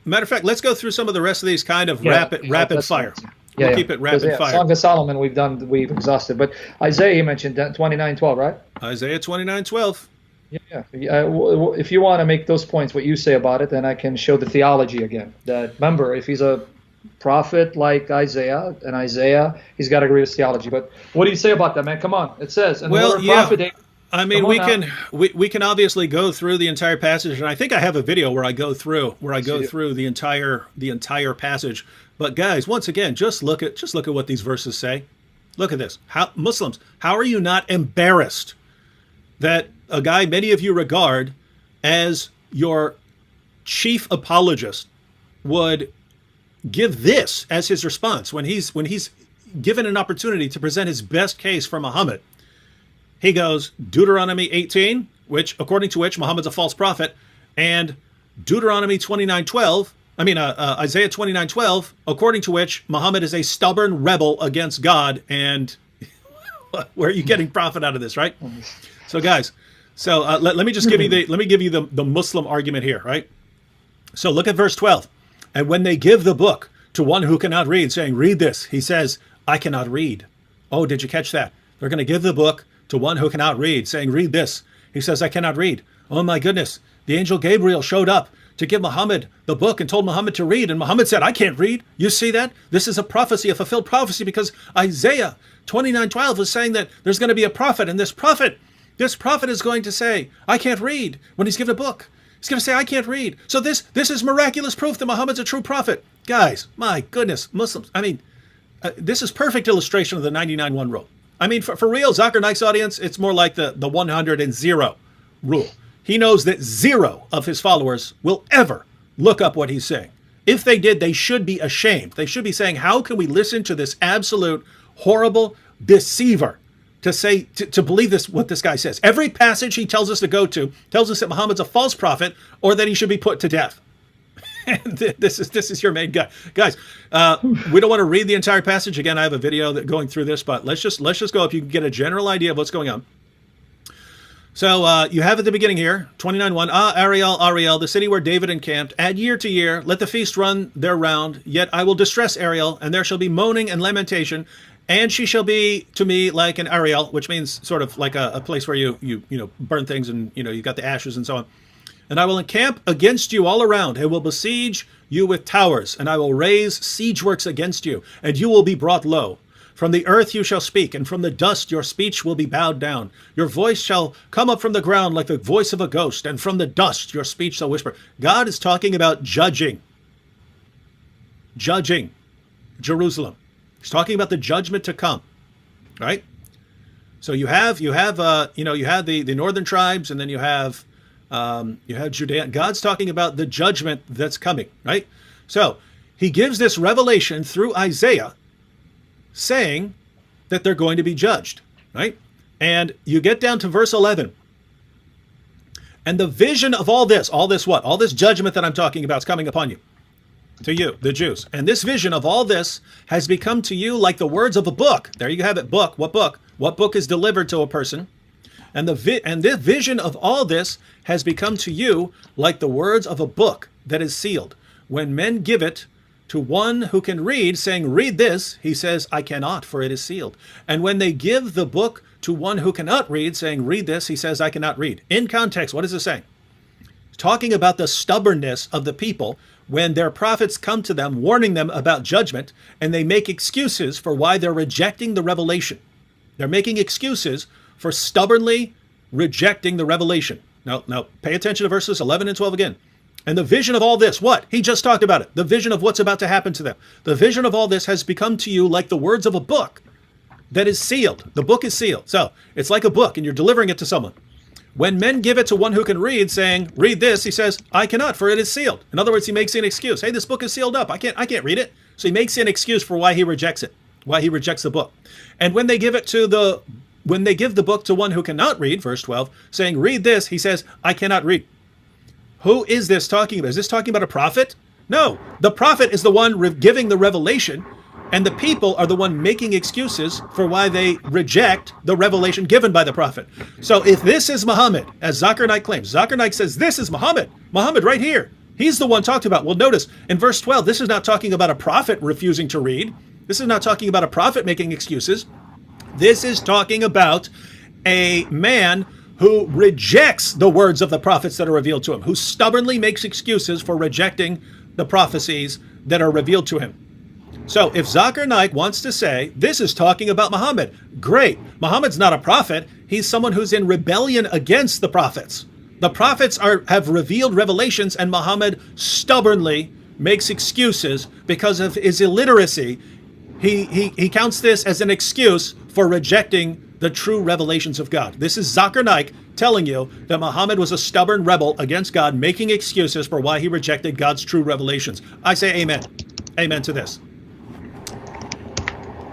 Matter of fact, let's go through some of the rest of these kind of rapid fire. Fine. We'll keep it rapid fire. Song of Solomon we've exhausted, but Isaiah you mentioned 29:12, right? Isaiah 29:12. Yeah. If you want to make those points, what you say about it, then I can show the theology again. That remember, if he's a prophet like Isaiah, he's got to agree with theology. But what do you say about that, man? Come on, it says. And prophet, I mean, we can obviously go through the entire passage, and I think I have a video where I go through the entire passage. But guys, once again, just look at what these verses say. Look at this. Muslims, how are you not embarrassed that a guy many of you regard as your chief apologist would give this as his response when he's given an opportunity to present his best case for Muhammad? He goes, Deuteronomy 18, according to which Muhammad's a false prophet, and Deuteronomy 29:12. Isaiah 29:12, according to which Muhammad is a stubborn rebel against God. And where are you getting profit out of this, right? So, guys, let me just give you the Muslim argument here, right? So look at verse 12. And when they give the book to one who cannot read, saying, read this, he says, I cannot read. Oh, did you catch that? They're going to give the book to one who cannot read, saying, read this. He says, I cannot read. Oh, my goodness. The angel Gabriel showed up to give Muhammad the book and told Muhammad to read. And Muhammad said, I can't read. You see that? This is a prophecy, a fulfilled prophecy, because Isaiah 29:12 was saying that there's going to be a prophet. And this prophet is going to say, I can't read when he's given a book. He's going to say, I can't read. So this is miraculous proof that Muhammad's a true prophet. Guys, my goodness, Muslims. I mean, this is perfect illustration of the 99-1 rule. I mean, for real, Zakir Naik's audience, it's more like the 100 rule. He knows that 0 of his followers will ever look up what he's saying. If they did, they should be ashamed. They should be saying, how can we listen to this absolute horrible deceiver to believe what this guy says? Every passage he tells us to go to tells us that Muhammad's a false prophet or that he should be put to death. And this is your main guy. Guys, we don't want to read the entire passage. Again, I have a video going through this, but let's just go up. You can get a general idea of what's going on. So you have at the beginning here, 29:1, Ariel, the city where David encamped, add year to year, let the feast run their round, yet I will distress Ariel, and there shall be moaning and lamentation, and she shall be to me like an Ariel, which means sort of like a place where you burn things and you got the ashes and so on. And I will encamp against you all around, and will besiege you with towers, and I will raise siege works against you, and you will be brought low. From the earth you shall speak, and from the dust your speech will be bowed down. Your voice shall come up from the ground like the voice of a ghost, and from the dust your speech shall whisper. God is talking about judging Jerusalem. He's talking about the judgment to come, right? So you have the northern tribes, and then you have Judea. God's talking about the judgment that's coming, right? So he gives this revelation through Isaiah, saying that they're going to be judged, right? And you get down to verse 11. And the vision of all this what? All this judgment that I'm talking about is coming upon you, to you, the Jews. And this vision of all this has become to you like the words of a book. There you have it, book. What book? What book is delivered to a person? And this vision of all this has become to you like the words of a book that is sealed. When men give it to one who can read, saying, read this, he says, I cannot, for it is sealed. And when they give the book to one who cannot read, saying, read this, he says, I cannot read. In context, what is it saying? Talking about the stubbornness of the people when their prophets come to them, warning them about judgment, and they make excuses for why they're rejecting the revelation. They're making excuses for stubbornly rejecting the revelation. Now, pay attention to verses 11 and 12 again. And the vision of all this, what? He just talked about it. The vision of what's about to happen to them. The vision of all this has become to you like the words of a book that is sealed. The book is sealed. So it's like a book and you're delivering it to someone. When men give it to one who can read, saying, read this, he says, I cannot, for it is sealed. In other words, he makes an excuse. Hey, this book is sealed up. I can't read it. So he makes an excuse for why he rejects it, why he rejects the book. And when they give the book to one who cannot read, verse 12, saying, read this, he says, I cannot read. Who is this talking about? Is this talking about a prophet? No, the prophet is the one giving the revelation, and the people are the one making excuses for why they reject the revelation given by the prophet. So if this is Muhammad, as Zakir Naik claims, Zakir Naik says this is Muhammad right here. He's the one talked about. Well, notice in verse 12, this is not talking about a prophet refusing to read. This is not talking about a prophet making excuses. This is talking about a man who rejects the words of the prophets that are revealed to him, who stubbornly makes excuses for rejecting the prophecies that are revealed to him. So if Zakir Naik wants to say, this is talking about Muhammad, great. Muhammad's not a prophet. He's someone who's in rebellion against the prophets. The prophets have revealed revelations, and Muhammad stubbornly makes excuses because of his illiteracy. He counts this as an excuse for rejecting the true revelations of God. This is Zakir Naik telling you that Muhammad was a stubborn rebel against God, making excuses for why he rejected God's true revelations. I say amen. Amen to this.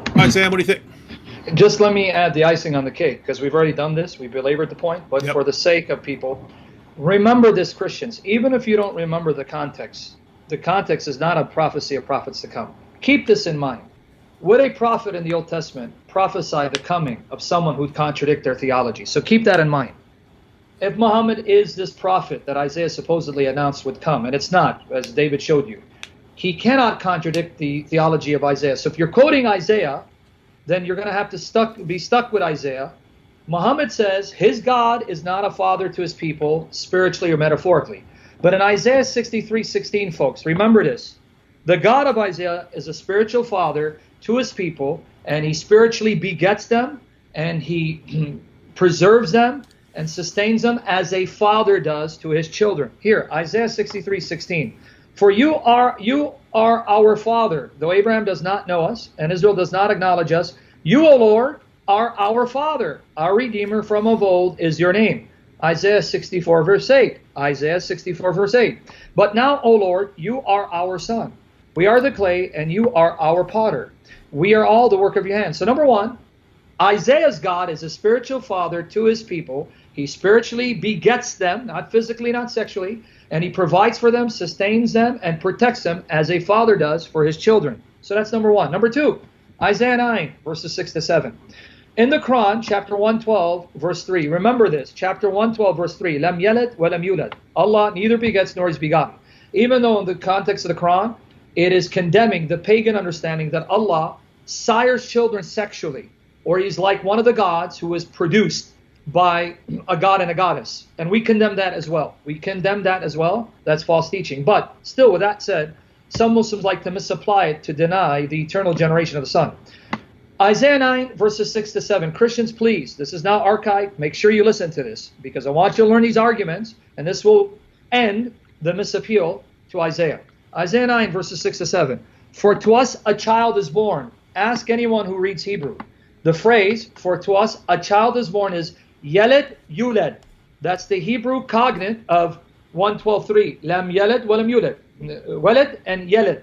All right, Sam, what do you think? Just let me add the icing on the cake, because we've already done this. We belabored the point, but for the sake of people, remember this, Christians. Even if you don't remember the context is not a prophecy of prophets to come. Keep this in mind. Would a prophet in the Old Testament prophesy the coming of someone who'd contradict their theology? So keep that in mind. If Muhammad is this prophet that Isaiah supposedly announced would come, and it's not, as David showed you, he cannot contradict the theology of Isaiah. So if you're quoting Isaiah, then you're going to have to be stuck with Isaiah. Muhammad says his God is not a father to his people, spiritually or metaphorically. But in Isaiah 63:16, folks, remember this. The God of Isaiah is a spiritual father to his people, and he spiritually begets them, and he preserves them and sustains them as a father does to his children. Here, Isaiah 63:16. For you are our father, though Abraham does not know us, and Israel does not acknowledge us. You, O Lord, are our father. Our Redeemer from of old is your name. Isaiah 64, verse 8. Isaiah 64, verse 8. But now, O Lord, you are our son. We are the clay, and you are our potter. We are all the work of your hands. So number one, Isaiah's God is a spiritual father to his people. He spiritually begets them, not physically, not sexually, and he provides for them, sustains them, and protects them as a father does for his children. So that's number one. Number two, Isaiah 9, verses 6 to 7. In the Quran, chapter 112, verse 3, remember this, chapter 112, verse 3, Lam yalid wa lam yulad. Allah neither begets nor is begotten. Even though in the context of the Quran, it is condemning the pagan understanding that Allah sires children sexually, or he's like one of the gods who is produced by a god and a goddess. And we condemn that as well. We condemn that as well. That's false teaching. But still, with that said, some Muslims like to misapply it to deny the eternal generation of the Son. Isaiah 9, verses 6 to 7. Christians, please, this is now archived. Make sure you listen to this, because I want you to learn these arguments, and this will end the misappeal to Isaiah. Isaiah 9, verses 6 to 7. For to us a child is born. Ask anyone who reads Hebrew. The phrase, for to us a child is born, is Yeled Yuled. That's the Hebrew cognate of 112.3. Lam Yeled wa lam Yuled. Weled and Yeled,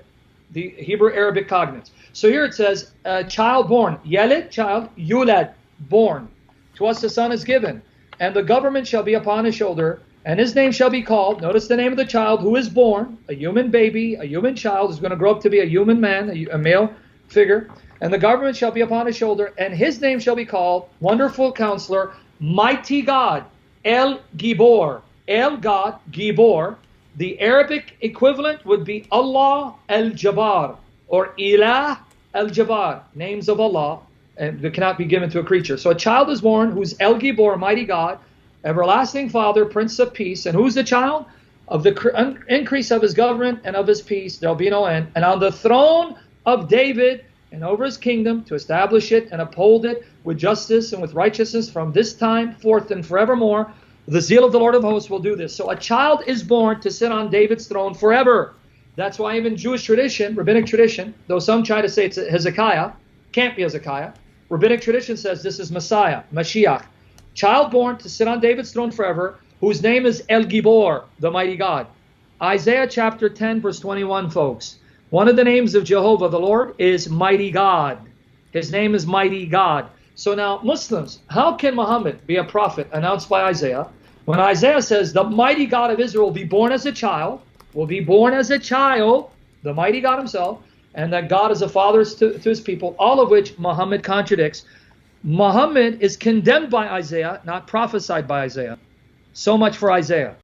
the Hebrew Arabic cognates. So here it says, child born. Yeled, child. Yuled, born. To us a son is given, and the government shall be upon his shoulder, and his name shall be called, notice the name of the child who is born, a human baby, a human child is going to grow up to be a human man, a male figure, and the government shall be upon his shoulder, and his name shall be called Wonderful Counselor, Mighty God, El Gibor. El God, Gibor. The Arabic equivalent would be Allah El-Jabbar, or Ilah El-Jabbar, names of Allah, and that cannot be given to a creature. So a child is born who's El Gibor, Mighty God, Everlasting Father, Prince of Peace. And who's the child? Of the increase of his government and of his peace, there'll be no end. And on the throne of David and over his kingdom, to establish it and uphold it with justice and with righteousness from this time forth and forevermore. The zeal of the Lord of hosts will do this. So a child is born to sit on David's throne forever. That's why even Jewish tradition, rabbinic tradition, though some try to say it's Hezekiah, can't be Hezekiah. Rabbinic tradition says this is Messiah, Mashiach. Child born to sit on David's throne forever, whose name is El Gibor, the mighty God. Isaiah chapter 10, verse 21, folks. One of the names of Jehovah, the Lord, is Mighty God. His name is Mighty God. So now, Muslims, how can Muhammad be a prophet announced by Isaiah when Isaiah says the mighty God of Israel will be born as a child, the mighty God himself, and that God is a father to his people, all of which Muhammad contradicts. Muhammad is condemned by Isaiah, not prophesied by Isaiah. So much for Isaiah.